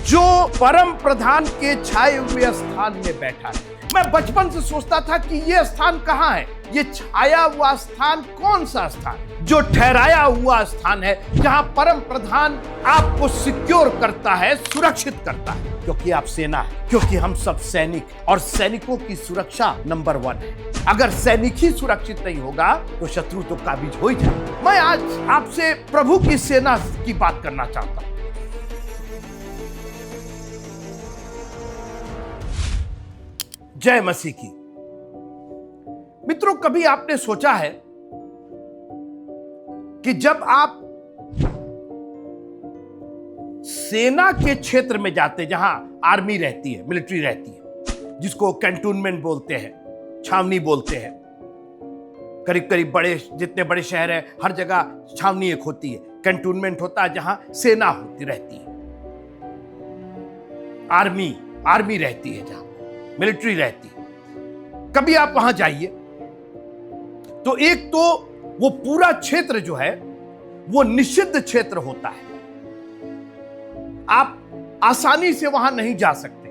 जो परम प्रधान के छाए हुए स्थान में बैठा है। मैं बचपन से सोचता था कि यह स्थान कहां है, ये छाया हुआ स्थान कौन सा स्थान, जो ठहराया हुआ स्थान है, जहां परम प्रधान आपको सिक्योर करता है, सुरक्षित करता है, क्योंकि आप सेना है, क्योंकि हम सब सैनिक, और सैनिकों की सुरक्षा नंबर 1 है। अगर सैनिक ही सुरक्षित नहीं होगा तो शत्रु तो काबिज हो ही जाए। मैं आज आपसे प्रभु की सेना की बात करना चाहता हूं। जय मसीह की। मित्रों, कभी आपने सोचा है कि जब आप सेना के क्षेत्र में जाते, जहां आर्मी रहती है, मिलिट्री रहती है, जिसको कैंटोनमेंट बोलते हैं, छावनी बोलते हैं, करीब करीब बड़े जितने बड़े शहर हैं हर जगह छावनी एक होती है, कैंटोनमेंट होता है जहां सेना होती रहती है, आर्मी रहती है, जहां मिलिट्री रहती है। कभी आप वहां जाइए तो एक तो वो पूरा क्षेत्र जो है वो निषिद्ध क्षेत्र होता है, आप आसानी से वहां नहीं जा सकते,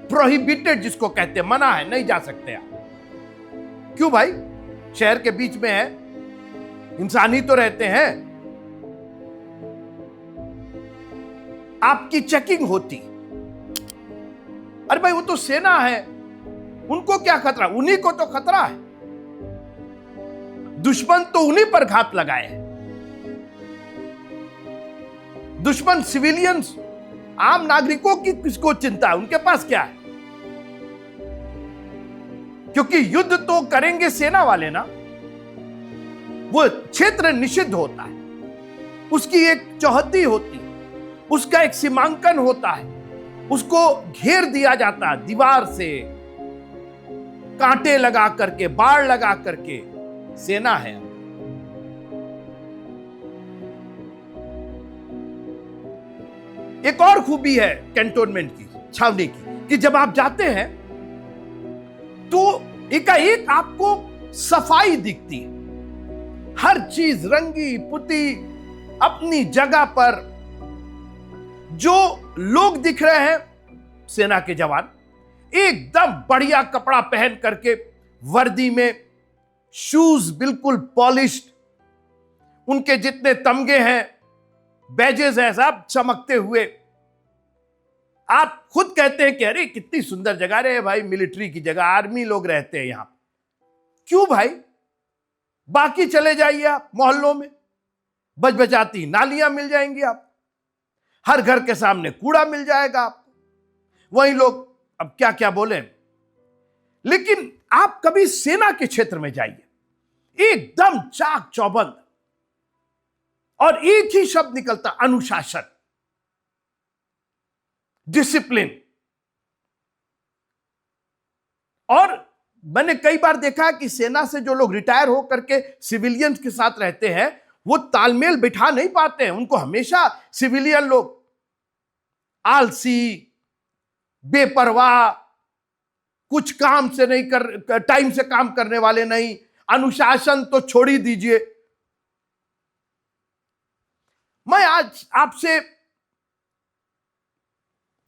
प्रोहिबिटेड जिसको कहते हैं, मना है, नहीं जा सकते आप। क्यों भाई? शहर के बीच में है, इंसान ही तो रहते हैं, आपकी चेकिंग होती। अरे भाई, वो तो सेना है, उनको क्या खतरा, उन्हीं को तो खतरा है, दुश्मन तो उन्हीं पर घात लगाए हैं। दुश्मन सिविलियंस, आम नागरिकों की किसको चिंता है, उनके पास क्या है? क्योंकि युद्ध तो करेंगे सेना वाले ना। वो क्षेत्र निषिद्ध होता है, उसकी एक चौहद्दी होती है, उसका एक सीमांकन होता है, उसको घेर दिया जाता है दीवार से, कांटे लगा करके, बाड़ लगा करके। सेना है। एक और खूबी है कैंटोनमेंट की, छावनी की, कि जब आप जाते हैं तो एकाएक आपको सफाई दिखती है, हर चीज रंगी पुती अपनी जगह पर। जो लोग दिख रहे हैं सेना के जवान, एकदम बढ़िया कपड़ा पहन करके, वर्दी में, शूज बिल्कुल पॉलिश्ड, उनके जितने तमगे हैं, बैजेस हैं, सब चमकते हुए। आप खुद कहते हैं कि अरे कितनी सुंदर जगह रे भाई, मिलिट्री की जगह, आर्मी लोग रहते हैं यहां। क्यों भाई? बाकी चले जाइए आप मोहल्लों में, बजबजाती नालियां मिल जाएंगी आप, हर घर के सामने कूड़ा मिल जाएगा आपको, वही लोग अब क्या क्या बोले। लेकिन आप कभी सेना के क्षेत्र में जाइए, एकदम चाक चौबंद, और एक ही शब्द निकलता, अनुशासन, डिसिप्लिन। और मैंने कई बार देखा कि सेना से जो लोग रिटायर हो करके सिविलियंस के साथ रहते हैं, वो तालमेल बिठा नहीं पाते हैं। उनको हमेशा सिविलियन लोग आलसी, बेपरवाह, कुछ काम से नहीं कर, टाइम से काम करने वाले नहीं, अनुशासन तो छोड़ ही दीजिए। मैं आज आपसे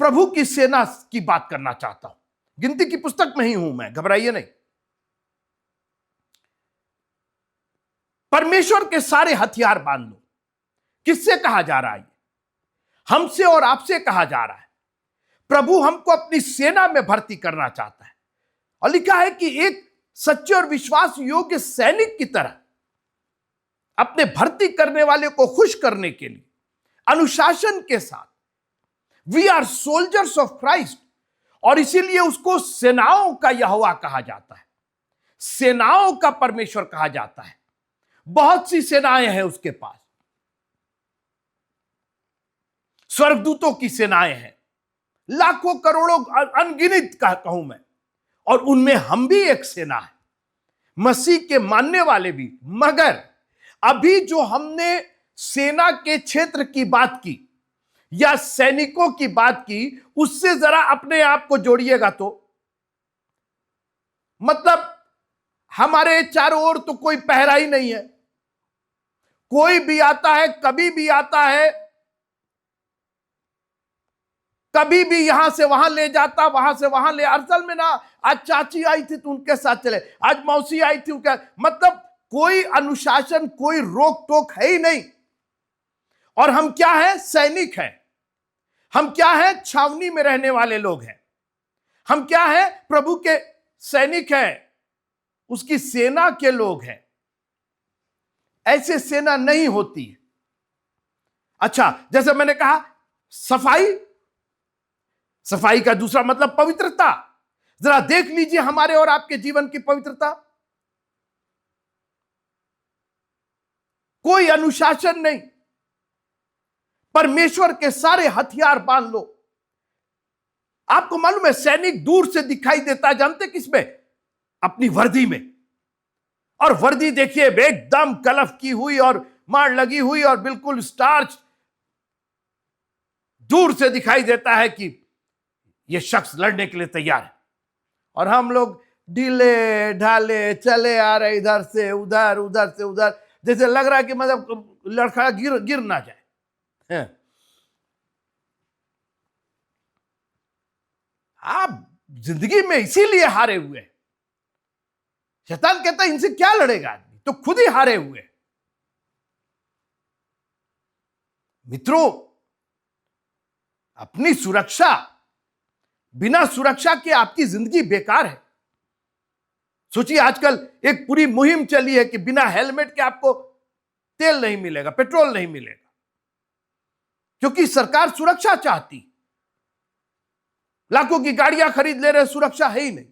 प्रभु की सेना की बात करना चाहता हूं। गिनती की पुस्तक में ही हूं मैं, घबराइए नहीं। परमेश्वर के सारे हथियार बांध लो। किससे कहा जा रहा है? हमसे और आपसे कहा जा रहा है। प्रभु हमको अपनी सेना में भर्ती करना चाहता है, और लिखा है कि एक सच्चे और विश्वास योग्य सैनिक की तरह अपने भर्ती करने वाले को खुश करने के लिए अनुशासन के साथ, we are soldiers of Christ, और इसीलिए उसको सेनाओं का यहोवा कहा जाता है, सेनाओं का परमेश्वर कहा जाता है। बहुत सी सेनाएं हैं उसके पास, स्वर्गदूतों की सेनाएं हैं, लाखों करोड़ों, अनगिनत कहूं मैं, और उनमें हम भी एक सेना है, मसीह के मानने वाले भी। मगर अभी जो हमने सेना के क्षेत्र की बात की या सैनिकों की बात की, उससे जरा अपने आप को जोड़िएगा तो, मतलब हमारे चारों ओर तो कोई पहरा ही नहीं है, कोई भी आता है, कभी भी आता है, कभी भी यहां से वहां ले जाता, वहां से वहां ले। असल में ना, आज चाची आई थी तो उनके साथ चले, आज मौसी आई थी उनके, मतलब कोई अनुशासन, कोई रोक टोक है ही नहीं। और हम क्या है? सैनिक हैं। हम क्या है? छावनी में रहने वाले लोग हैं। हम क्या है? प्रभु के सैनिक हैं, उसकी सेना के लोग हैं। ऐसे सेना नहीं होती है। अच्छा, जैसे मैंने कहा, सफाई, सफाई का दूसरा मतलब पवित्रता। जरा देख लीजिए हमारे और आपके जीवन की पवित्रता। कोई अनुशासन नहीं। परमेश्वर के सारे हथियार बांध लो। आपको मालूम है, सैनिक दूर से दिखाई देता है, जानते किसमें? अपनी वर्दी में। और वर्दी देखिए एकदम कलफ की हुई और मार लगी हुई और बिल्कुल स्टार्च, दूर से दिखाई देता है कि यह शख्स लड़ने के लिए तैयार है। और हम लोग ढीले ढाले चले आ रहे, इधर से उधर, उधर से उधर, जैसे लग रहा है कि मतलब लड़खड़ा गिर ना जाए। आप जिंदगी में इसीलिए हारे हुए हैं। शैतान कहता है इनसे क्या लड़ेगा आदमी, तो खुद ही हारे हुए। मित्रों, अपनी सुरक्षा, बिना सुरक्षा के आपकी जिंदगी बेकार है। सोचिए, आजकल एक पूरी मुहिम चली है कि बिना हेलमेट के आपको तेल नहीं मिलेगा, पेट्रोल नहीं मिलेगा, क्योंकि सरकार सुरक्षा चाहती। लाखों की गाड़ियां खरीद ले रहे, सुरक्षा है ही नहीं।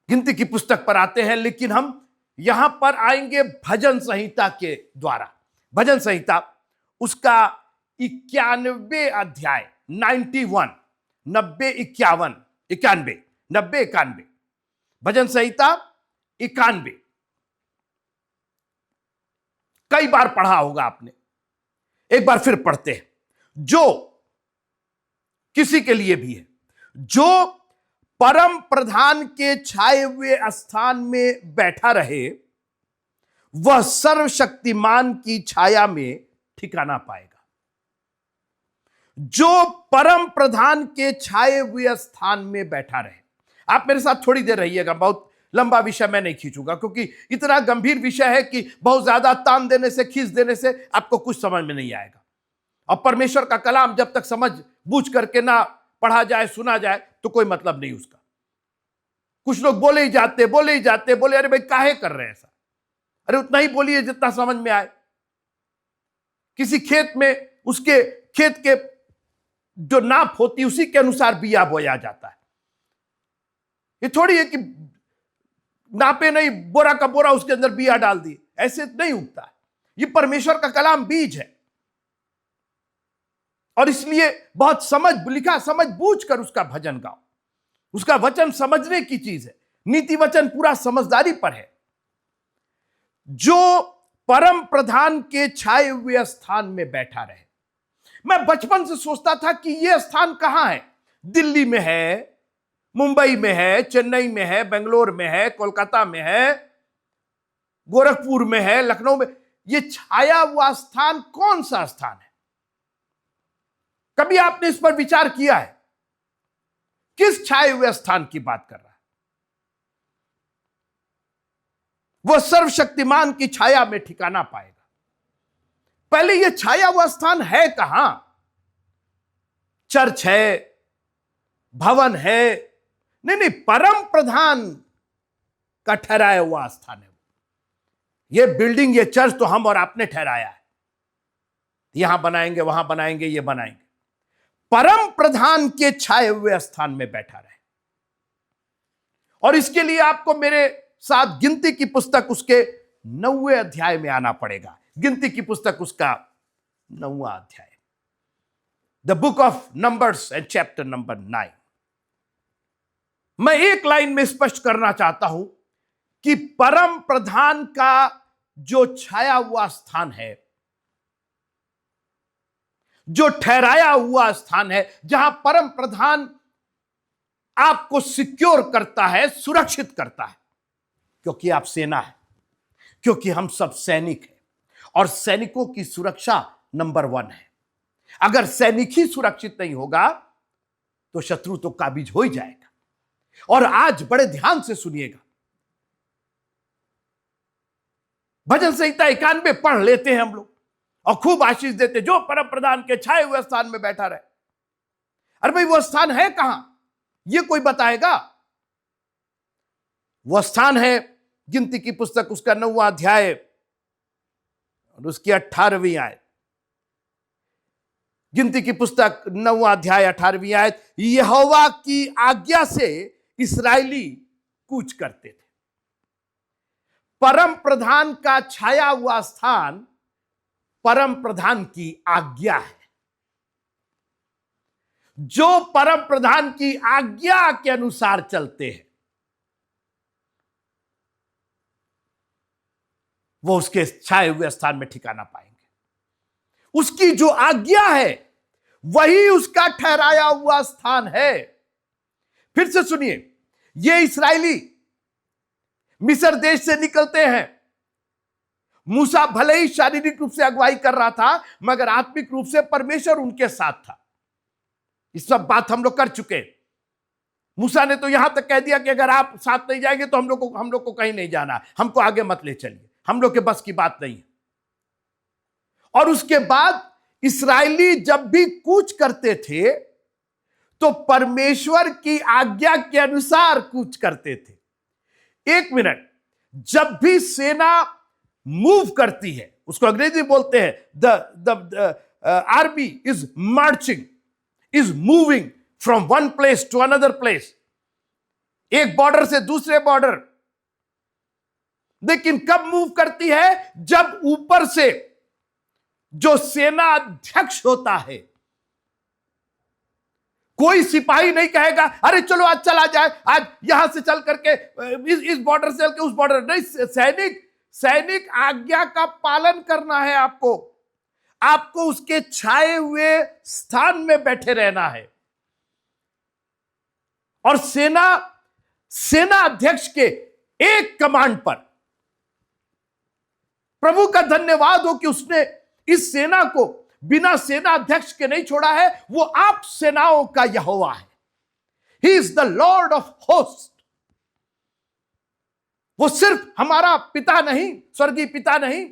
गिनती की पुस्तक पर आते हैं, लेकिन हम यहां पर आएंगे भजन संहिता के द्वारा। भजन संहिता उसका 91 अध्याय, 91, 91, भजन संहिता 91। कई बार पढ़ा होगा आपने, एक बार फिर पढ़ते हैं। जो किसी के लिए भी है, जो परम प्रधान के छाए हुए स्थान में बैठा रहे, वह सर्वशक्तिमान की छाया में ठिकाना पाएगा। जो परम प्रधान के छाए हुए स्थान में बैठा रहे। आप मेरे साथ थोड़ी देर रहिएगा, बहुत लंबा विषय मैं नहीं खींचूंगा, क्योंकि इतना गंभीर विषय है कि बहुत ज्यादा तान देने से, खींच देने से आपको कुछ समझ में नहीं आएगा। और परमेश्वर का कलाम जब तक समझ बूझ करके ना पढ़ा जाए, सुना जाए, तो कोई मतलब नहीं उसका। कुछ लोग बोले ही जाते, बोले अरे भाई काहे कर रहे हैं ऐसा? अरे उतना ही बोलिए जितना समझ में आए। किसी खेत में उसके खेत के जो नाप होती, उसी के अनुसार बिया बोया जाता है। ये थोड़ी है कि नापे नहीं, बोरा का बोरा उसके अंदर बिया डाल दिए, ऐसे नहीं उगता है। ये परमेश्वर का कलाम बीज है, और इसलिए बहुत लिखा, समझ बूझ कर उसका भजन गाओ। उसका वचन समझने की चीज है। नीति वचन पूरा समझदारी पर है। जो परम प्रधान के छाए हुए स्थान में बैठा रहे। मैं बचपन से सोचता था कि यह स्थान कहां है? दिल्ली में है, मुंबई में है, चेन्नई में है, बेंगलोर में है, कोलकाता में है, गोरखपुर में है, लखनऊ में। यह छाया हुआ स्थान कौन सा स्थान है? कभी आपने इस पर विचार किया है? किस छाए हुए स्थान की बात कर रहा है? वह सर्वशक्तिमान की छाया में ठिकाना पाएगा। पहले यह छाया हुआ स्थान है कहां? चर्च है, भवन है? नहीं, परम प्रधान का ठहराया हुआ स्थान है। यह बिल्डिंग, यह चर्च तो हम और आपने ठहराया है, यहां बनाएंगे, वहां बनाएंगे, यह बनाएंगे। परम प्रधान के छाए हुए स्थान में बैठा रहे। और इसके लिए आपको मेरे साथ गिनती की पुस्तक उसके 9वें अध्याय में आना पड़ेगा। गिनती की पुस्तक उसका 9वां अध्याय, the book of numbers and chapter number 9। मैं एक लाइन में स्पष्ट करना चाहता हूं कि परम प्रधान का जो छाया हुआ स्थान है, जो ठहराया हुआ स्थान है, जहां परम प्रधान आपको सिक्योर करता है, सुरक्षित करता है, क्योंकि आप सेना है, क्योंकि हम सब सैनिक हैं, और सैनिकों की सुरक्षा नंबर 1 है। अगर सैनिक ही सुरक्षित नहीं होगा तो शत्रु तो काबिज हो ही जाएगा। और आज बड़े ध्यान से सुनिएगा, भजन संहिता 91 पढ़ लेते हैं हम लोग और खूब आशीष देते, जो परम प्रधान के छाए हुए स्थान में बैठा रहे। अरे भाई, वो स्थान है कहां, ये कोई बताएगा? वो स्थान है गिनती की पुस्तक, उसका 9वां अध्याय और उसकी 18वीं आयत। गिनती की पुस्तक 9वां अध्याय 18वीं आयत, यहोवा की आज्ञा से इस्राएली कूच करते थे। परम प्रधान का छाया हुआ स्थान परम प्रधान की आज्ञा है। जो परम प्रधान की आज्ञा के अनुसार चलते हैं वो उसके छाए हुए स्थान में ठिकाना पाएंगे। उसकी जो आज्ञा है वही उसका ठहराया हुआ स्थान है। फिर से सुनिए, ये इस्राएली मिस्र देश से निकलते हैं। मूसा भले ही शारीरिक रूप से अगुवाई कर रहा था, मगर आत्मिक रूप से परमेश्वर उनके साथ था। इस सब बात हम लोग कर चुके। मूसा ने तो यहां तक कह दिया कि अगर आप साथ नहीं जाएंगे तो हम लोग को कहीं नहीं जाना, हमको आगे मत ले चलिए, हम लोग के बस की बात नहीं है। और उसके बाद इस्राएली जब भी कूच करते थे तो परमेश्वर की आज्ञा के अनुसार कूच करते थे। एक मिनट, जब भी सेना मूव करती है, उसको अंग्रेजी बोलते हैं the army is marching, is moving from one place to another place, एक बॉर्डर से दूसरे बॉर्डर। लेकिन कब मूव करती है? जब ऊपर से जो सेना अध्यक्ष होता है, कोई सिपाही नहीं कहेगा अरे चलो आज चला जाए, आज यहां से चल करके इस बॉर्डर से चल के उस बॉर्डर। नहीं, सैनिक आज्ञा का पालन करना है। आपको उसके छाए हुए स्थान में बैठे रहना है। और सेना अध्यक्ष के एक कमांड पर प्रभु का धन्यवाद हो कि उसने इस सेना को बिना सेना अध्यक्ष के नहीं छोड़ा है। वो आप सेनाओं का यहोवा है। He is the Lord of host. वो सिर्फ हमारा पिता नहीं, स्वर्गीय पिता नहीं,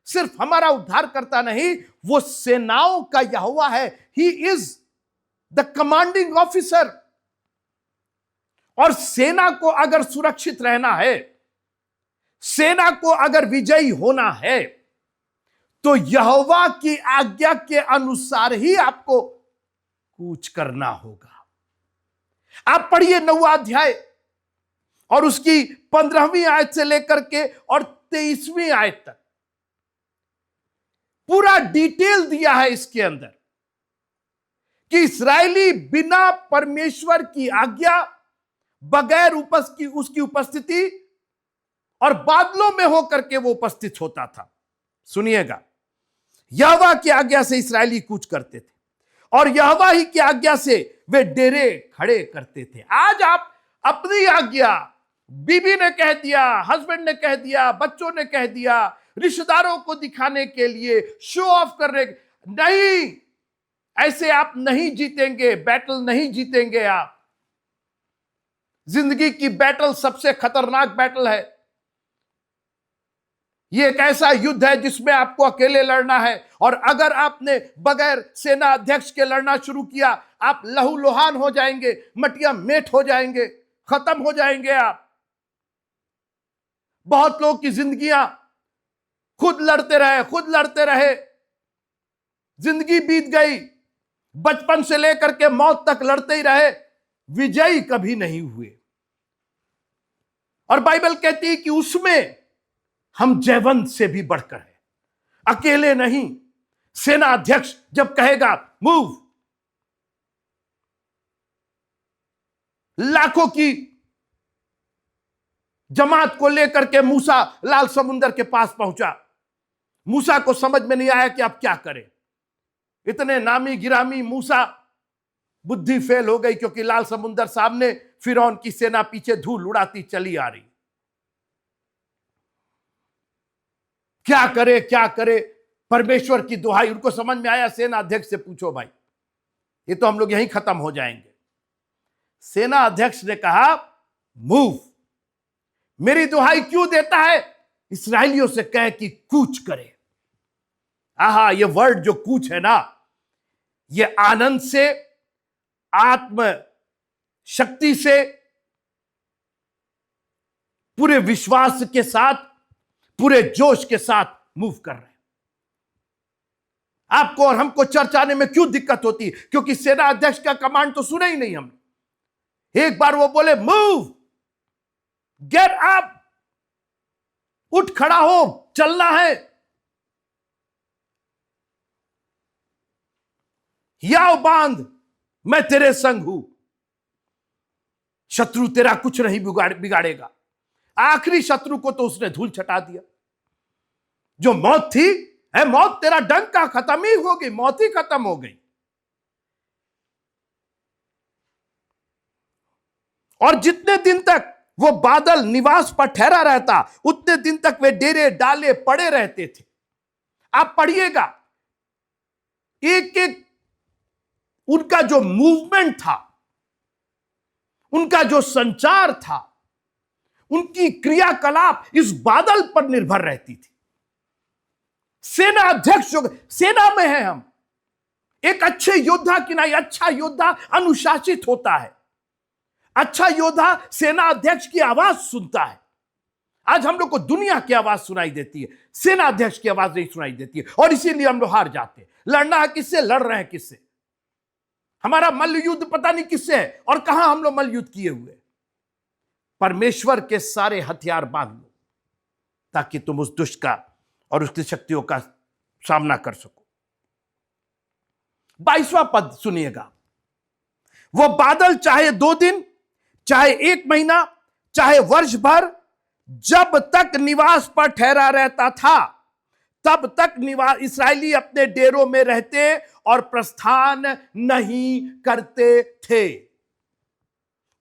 सिर्फ हमारा उद्धार करता नहीं, वो सेनाओं का यहोवा है। He is the commanding officer. और सेना को अगर सुरक्षित रहना है, सेना को अगर विजयी होना है, तो यहोवा की आज्ञा के अनुसार ही आपको कूच करना होगा। आप पढ़िए 9वां अध्याय और उसकी 15वीं आयत से लेकर के और 23वीं आयत तक पूरा डिटेल दिया है इसके अंदर कि इस्राएली बिना परमेश्वर की आज्ञा, बगैर उसकी उपस्थिति और बादलों में होकर के वो उपस्थित होता था। सुनिएगा, यहोवा की आज्ञा से इस्राएली कूच करते थे और यहोवा ही की आज्ञा से वे डेरे खड़े करते थे। आज आप अपनी आज्ञा, बीबी ने कह दिया, हस्बैंड ने कह दिया, बच्चों ने कह दिया, रिश्तेदारों को दिखाने के लिए, शो ऑफ करने, नहीं, ऐसे आप नहीं जीतेंगे, बैटल नहीं जीतेंगे आप। जिंदगी की बैटल सबसे खतरनाक बैटल है। यह एक ऐसा युद्ध है जिसमें आपको अकेले लड़ना है। और अगर आपने बगैर सेना अध्यक्ष के लड़ना शुरू किया, आप लहूलुहान हो जाएंगे, मटिया मेट हो जाएंगे, खत्म हो जाएंगे आप। बहुत लोग की जिंदगियां खुद लड़ते रहे, जिंदगी बीत गई, बचपन से लेकर के मौत तक लड़ते ही रहे, विजयी कभी नहीं हुए। और बाइबल कहती है कि उसमें हम जयवंत से भी बढ़कर है। अकेले नहीं, सेना अध्यक्ष जब कहेगा मूव, लाखों की जमात को लेकर के मूसा लाल समुंदर के पास पहुंचा। मूसा को समझ में नहीं आया कि आप क्या करें। इतने नामी गिरामी मूसा, बुद्धि फेल हो गई, क्योंकि लाल समुंदर सामने, फिरौन की सेना पीछे धूल उड़ाती चली आ रही। क्या करे परमेश्वर की दुहाई, उनको समझ में आया, सेना अध्यक्ष से पूछो भाई, ये तो हम लोग यहीं खत्म हो जाएंगे। सेना अध्यक्ष ने कहा, मूव। मेरी दुहाई क्यों देता है? इस्राएलियों से कहे कि कूच करे। आहा, ये वर्ड जो कूच है ना, ये आनंद से, आत्म शक्ति से, पूरे विश्वास के साथ, पूरे जोश के साथ मूव कर रहे हैं। आपको और हमको चर्च आने में क्यों दिक्कत होती है? क्योंकि सेना अध्यक्ष का कमांड तो सुना ही नहीं हमने। एक बार वो बोले, मूव, गेट अप, उठ खड़ा हो, चलना है। याव बांध, मैं तेरे संग हूं, शत्रु तेरा कुछ नहीं बिगाड़ेगा। आखिरी शत्रु को तो उसने धूल छटा दिया। जो मौत थी, है मौत तेरा डंका खत्म ही हो गई, मौत ही खत्म हो गई। और जितने दिन तक वो बादल निवास पर ठहरा रहता, उतने दिन तक वे डेरे डाले पड़े रहते थे। आप पढ़िएगा, एक एक उनका जो मूवमेंट था, उनका जो संचार था, उनकी क्रियाकलाप इस बादल पर निर्भर रहती थी। सेना अध्यक्ष जो सेना में है, हम एक अच्छे योद्धा की नहीं, अच्छा योद्धा अनुशासित होता है। अच्छा योद्धा सेना अध्यक्ष की आवाज सुनता है। आज हम लोग को दुनिया की आवाज सुनाई देती है, सेना अध्यक्ष की आवाज नहीं सुनाई देती है, और इसीलिए हम लोग हार जाते हैं। लड़ना है किससे? लड़ रहे हैं किससे? हमारा मल्ल युद्ध पता नहीं किससे है, और कहां हम लोग मल्ल युद्ध किए हुए। परमेश्वर के सारे हथियार बांध लो, ताकि तुम उस दुष्ट का और उसकी शक्तियों का सामना कर सको। 22वां पद सुनिएगा। वो बादल चाहे 2 दिन, चाहे 1 महीना, चाहे वर्ष भर, जब तक निवास पर ठहरा रहता था, तब तक इस्राएली अपने डेरों में रहते और प्रस्थान नहीं करते थे।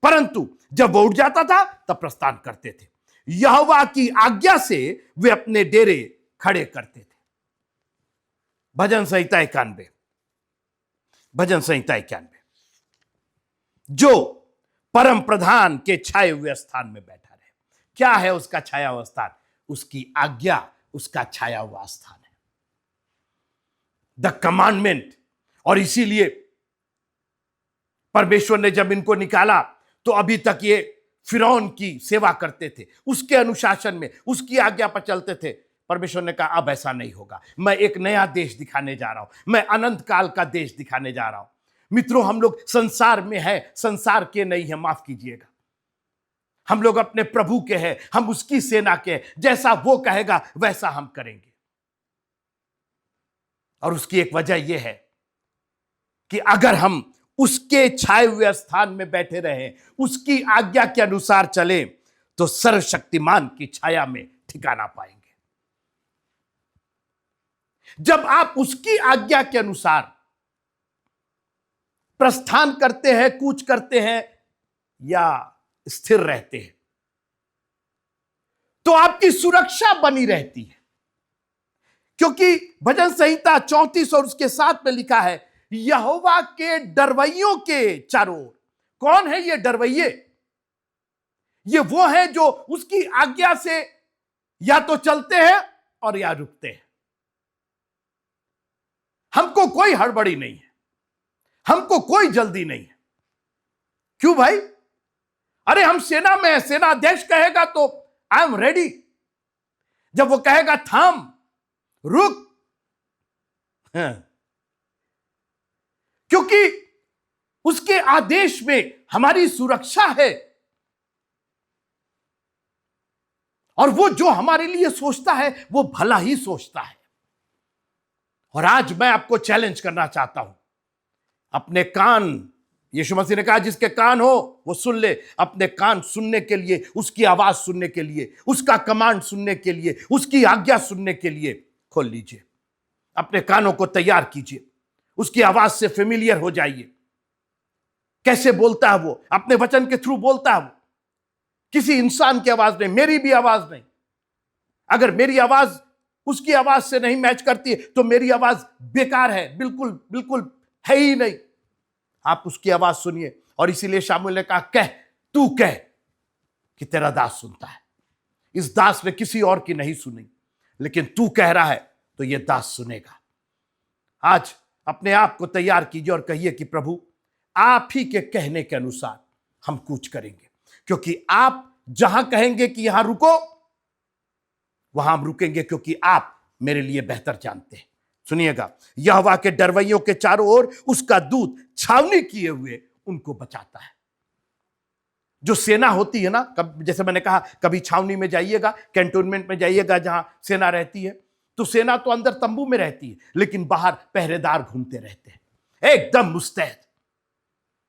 परंतु जब वो उठ जाता था, तब प्रस्थान करते थे। यहोवा की आज्ञा से वे अपने डेरे खड़े करते थे। भजन संहिता 91, भजन संहिता 91। जो परम प्रधान के छाए हुए स्थान में बैठा रहे। क्या है उसका छाया हुआ स्थान? उसकी आज्ञा उसका छाया हुआ स्थान है, द कमांडमेंट। और इसीलिए परमेश्वर ने जब इनको निकाला, तो अभी तक ये फिरौन की सेवा करते थे, उसके अनुशासन में, उसकी आज्ञा पर चलते थे। परमेश्वर ने कहा, अब ऐसा नहीं होगा, मैं एक नया देश दिखाने जा रहा हूं, मैं अनंत काल का देश दिखाने जा रहा हूं। मित्रों, हम लोग संसार में है, संसार के नहीं है, माफ कीजिएगा। हम लोग अपने प्रभु के हैं, हम उसकी सेना के हैं। जैसा वो कहेगा वैसा हम करेंगे। और उसकी एक वजह यह है कि अगर हम उसके छाए हुए स्थान में बैठे रहें, उसकी आज्ञा के अनुसार चले, तो सर्वशक्तिमान की छाया में ठिकाना पाएंगे। जब आप उसकी आज्ञा के अनुसार प्रस्थान करते हैं, कूच करते हैं या स्थिर रहते हैं, तो आपकी सुरक्षा बनी रहती है। क्योंकि भजन संहिता 34 और उसके 7 में लिखा है, यहोवा के डरवैयों के चारों ओर। कौन है ये डरवैये? ये वो हैं जो उसकी आज्ञा से या तो चलते हैं और या रुकते हैं। हमको कोई हड़बड़ी नहीं है, हमको कोई जल्दी नहीं है। क्यों भाई? अरे हम सेना में है, सेना अध्यक्ष कहेगा तो आई एम रेडी। जब वो कहेगा थाम, रुक, क्योंकि उसके आदेश में हमारी सुरक्षा है। और वो जो हमारे लिए सोचता है, वो भला ही सोचता है। और आज मैं आपको चैलेंज करना चाहता हूं, अपने कान, यीशु मसीह ने कहा जिसके कान हो वो सुन ले। अपने कान सुनने के लिए, उसकी आवाज सुनने के लिए, उसका कमांड सुनने के लिए, उसकी आज्ञा सुनने के लिए खोल लीजिए। अपने कानों को तैयार कीजिए, उसकी आवाज से फेमिलियर हो जाइए। कैसे बोलता है वो? अपने वचन के थ्रू बोलता है वो, किसी इंसान की आवाज नहीं, मेरी भी आवाज नहीं। अगर मेरी आवाज उसकी आवाज से नहीं मैच करती है तो मेरी आवाज बेकार है, बिल्कुल बिल्कुल है ही नहीं। आप उसकी आवाज सुनिए। और इसीलिए शामूएल ने कहा, कह, तू कह कि तेरा दास सुनता है। इस दास ने किसी और की नहीं सुनी, लेकिन तू कह रहा है तो यह दास सुनेगा। आज अपने आप को तैयार कीजिए और कहिए कि प्रभु, आप ही के कहने के अनुसार हम कूच करेंगे, क्योंकि आप जहां कहेंगे कि यहां रुको, वहां हम रुकेंगे, क्योंकि आप मेरे लिए बेहतर जानते हैं। सुनिएगा, यहोवा के डरवैयों के चारों ओर उसका दूत छावनी किए हुए उनको बचाता है। जो सेना होती है ना, जैसे मैंने कहा, कभी छावनी में जाइएगा, कैंटोनमेंट में जाइएगा जहां सेना रहती है, तो सेना तो अंदर तंबू में रहती है, लेकिन बाहर पहरेदार घूमते रहते हैं, एकदम मुस्तैद,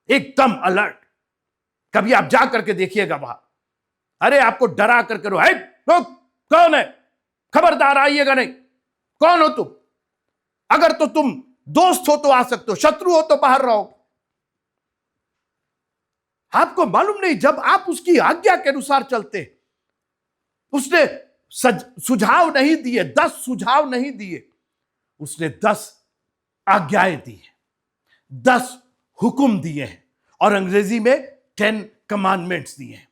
एकदम अलर्ट। कभी आप जा करके देखिएगा वहां, अरे आपको डरा करके रो, है कौन है, खबरदार आइएगा नहीं, कौन हो तुम, अगर तो तुम दोस्त हो तो आ सकते हो, शत्रु हो तो बाहर रहो। आपको मालूम नहीं, जब आप उसकी आज्ञा के अनुसार चलते, उसने सुझाव नहीं दिए, 10 सुझाव नहीं दिए, उसने 10 आज्ञाएं दी है, 10 हुक्म दिए हैं, और अंग्रेजी में 10 कमांडमेंट्स दिए हैं।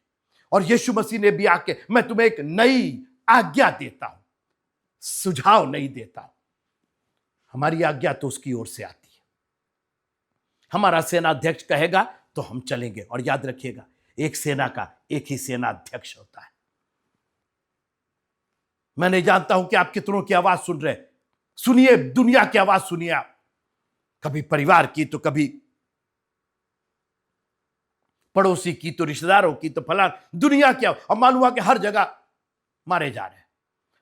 और यीशु मसीह ने भी आके, मैं तुम्हें एक नई आज्ञा देता हूं, सुझाव नहीं देता। हमारी आज्ञा तो उसकी ओर से आती है। हमारा सेनाध्यक्ष कहेगा तो हम चलेंगे। और याद रखिएगा, एक सेना का एक ही सेनाध्यक्ष होता है। मैं नहीं जानता हूं कि आप कितनों की आवाज सुन रहे हैं। सुनिए, दुनिया की आवाज सुनिए आप, कभी परिवार की, तो कभी पड़ोसी की, तो रिश्तेदारों की, तो फलान दुनिया की। और मालूम हुआ कि हर जगह मारे जा रहे हैं,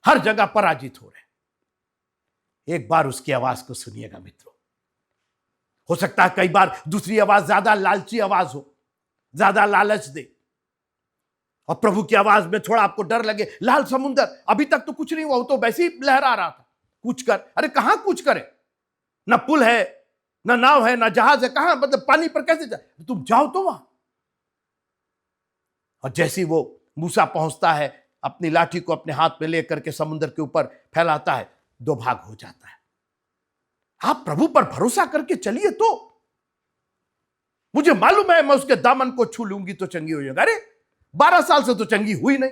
हर जगह पराजित हो रहे हैं। एक बार उसकी आवाज को सुनिएगा मित्रों। हो सकता है कई बार दूसरी आवाज ज्यादा लालची आवाज हो, ज्यादा लालच दे, और प्रभु की आवाज में थोड़ा आपको डर लगे। लाल समुंदर, अभी तक तो कुछ नहीं हुआ, वो तो वैसे ही लहरा रहा था, कूच कर। अरे कहां कूच करे, ना पुल है, ना नाव है, ना जहाज है, कहां, मतलब पानी पर कैसे जाए, तुम जाओ तो वहां। और जैसे वो मूसा पहुंचता है, अपनी लाठी को अपने हाथ में लेकर के समुद्र के ऊपर फैलाता है, 2 भाग हो जाता है। आप प्रभु पर भरोसा करके चलिए, तो मुझे मालूम है मैं उसके दामन को छू लूंगी तो चंगी हो जाएगा। अरे 12 साल से तो चंगी हुई नहीं,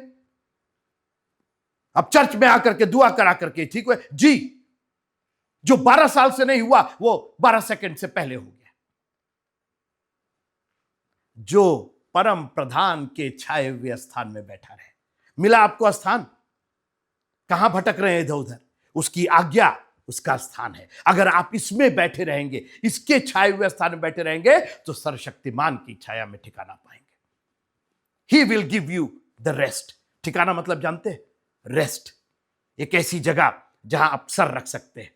अब चर्च में आकर के दुआ करा करके ठीक हुए जी। जो 12 साल से नहीं हुआ, वो 12 सेकंड से पहले हो गया। जो परम प्रधान के छाए हुए स्थान में बैठा रहे। मिला आपको स्थान? कहां भटक रहे हैं इधर उधर? उसकी आज्ञा उसका स्थान है। अगर आप इसमें बैठे रहेंगे, इसके छाए हुए स्थान में बैठे रहेंगे, तो सर्वशक्तिमान की छाया में ठिकाना पाएंगे। He will give you the rest. ठिकाना मतलब जानते हैं? रेस्ट। एक ऐसी जगह जहां आप सर रख सकते हैं,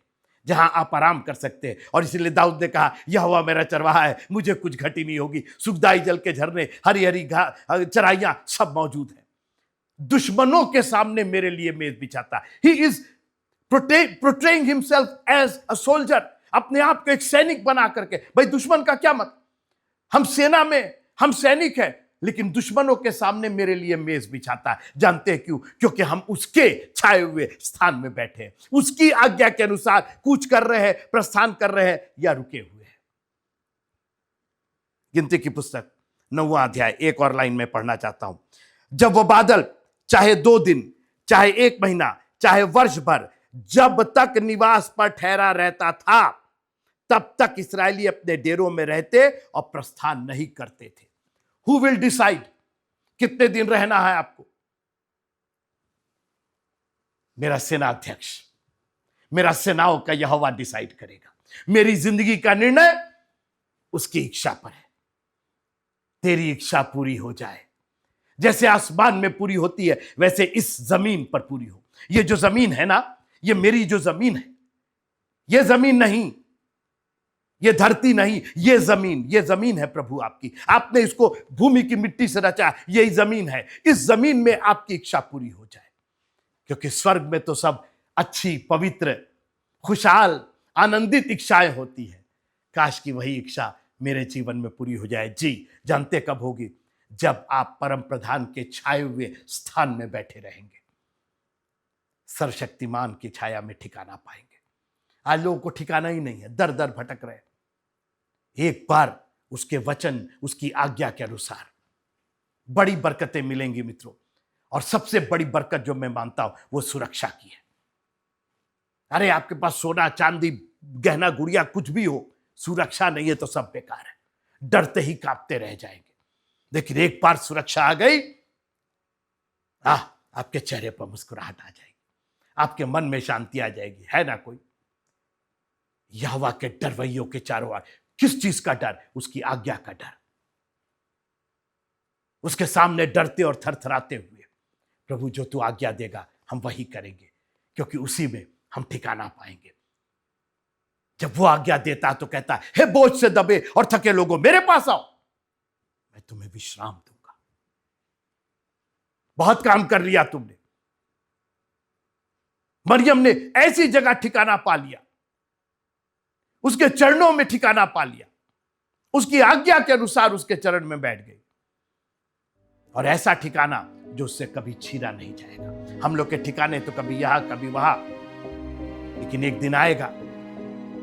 जहां आप आराम कर सकते हैं। और इसीलिए दाऊद ने कहा, यहोवा मेरा चरवाहा है, मुझे कुछ घटी नहीं होगी। सुखदाई जल के झरने, हरी हरी चराइयां सब मौजूद हैं। दुश्मनों के सामने मेरे लिए मेज बिछाता। He is portraying himself as a soldier, अपने आप को एक सैनिक बना करके। भाई दुश्मन का क्या मत, हम सेना में, हम सैनिक हैं, लेकिन दुश्मनों के सामने मेरे लिए मेज बिछाता है। जानते हैं क्यों? क्योंकि हम उसके छाए हुए स्थान में बैठे हैं, उसकी आज्ञा के अनुसार कूच कर रहे हैं, प्रस्थान कर रहे हैं, या रुके हुए हैं। गिनती की पुस्तक 9वां अध्याय 1 और लाइन में पढ़ना चाहता हूं। जब वो बादल चाहे 2 दिन, चाहे 1 महीना, चाहे वर्ष भर, जब तक निवास पर ठहरा रहता था, तब तक इस्राएली अपने डेरों में रहते और प्रस्थान नहीं करते थे। Who will decide कितने दिन रहना है आपको? मेरा सेनाध्यक्ष, मेरा सेनाओं का यहोवा डिसाइड करेगा। मेरी जिंदगी का निर्णय उसकी इच्छा पर है। तेरी इच्छा पूरी हो जाए, जैसे आसमान में पूरी होती है, वैसे इस जमीन पर पूरी हो। ये जो जमीन है ना, ये मेरी जो जमीन है, ये जमीन नहीं, ये धरती नहीं, ये जमीन है प्रभु आपकी। आपने इसको भूमि की मिट्टी से रचा, यही जमीन है। इस जमीन में आपकी इच्छा पूरी हो जाए, क्योंकि स्वर्ग में तो सब अच्छी, पवित्र, खुशहाल, आनंदित इच्छाएं होती है। काश की वही इच्छा मेरे जीवन में पूरी हो जाए। जी, जानते कब होगी? जब आप परम प्रधान के छाए हुए स्थान में बैठे रहेंगे। सर्वशक्तिमान की छाया में ठिकाना पाएंगे। आज लोगों को ठिकाना ही नहीं है, दर दर भटक रहे। एक बार उसके वचन, उसकी आज्ञा के अनुसार बड़ी बरकतें मिलेंगी मित्रों। और सबसे बड़ी बरकत जो मैं मानता हूं वो सुरक्षा की है। अरे आपके पास सोना चांदी गहना गुड़िया कुछ भी हो, सुरक्षा नहीं है तो सब बेकार है, डरते ही कांपते रह जाएंगे। लेकिन एक बार सुरक्षा आ गई, आपके चेहरे पर मुस्कुराहट आ जाएगी, आपके मन में शांति आ जाएगी। है ना कोई? यहोवा के डरवैयों के चारों ओर किस चीज का डर? उसकी आज्ञा का डर। उसके सामने डरते और थरथराते हुए, प्रभु जो तू आज्ञा देगा हम वही करेंगे, क्योंकि उसी में हम ठिकाना पाएंगे। जब वो आज्ञा देता तो कहता है, हे बोझ से दबे और थके लोगों मेरे पास आओ, मैं तुम्हें विश्राम दूंगा। बहुत काम कर लिया तुमने। मरियम ने ऐसी जगह ठिकाना पा लिया, उसके चरणों में ठिकाना पा लिया, उसकी आज्ञा के अनुसार उसके चरण में बैठ गई। और ऐसा ठिकाना जो उससे कभी छीना नहीं जाएगा। हम लोग के ठिकाने तो कभी यहां कभी वहां, लेकिन एक दिन आएगा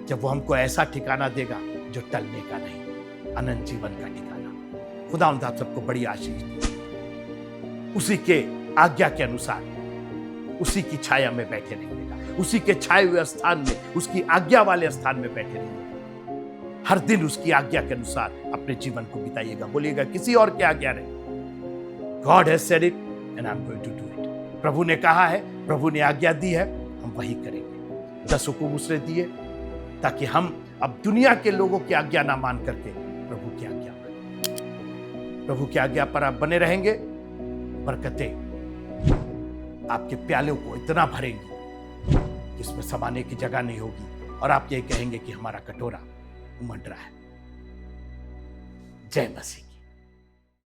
जब वो हमको ऐसा ठिकाना देगा जो टलने का नहीं, अनंत जीवन का ठिकाना। खुदावंद आप सबको बड़ी आशीष दे। उसी के आज्ञा के अनुसार उसी की छाया में बैठे रहिएगा, उसी के छाए हुए स्थान में, उसकी आज्ञा वाले स्थान में बैठे रहिएगा। हर दिन उसकी आज्ञा के अनुसार अपने जीवन को बिताइएगा। बोलिएगा किसी और की आज्ञा नहीं। God has said it and I'm going to do it. प्रभु ने कहा है, प्रभु ने आज्ञा दी है, हम वही करेंगे। 10 हुक्म उसने दिए ताकि हम अब दुनिया के लोगों की आज्ञा ना मान करके प्रभु की आज्ञा माने। प्रभु की आज्ञा पर आप बने रहेंगे, बरकतें आपके प्यालों को इतना भरेंगी जिसमें समाने की जगह नहीं होगी, और आप ये कहेंगे कि हमारा कटोरा उमड़ रहा है। जय मसीह।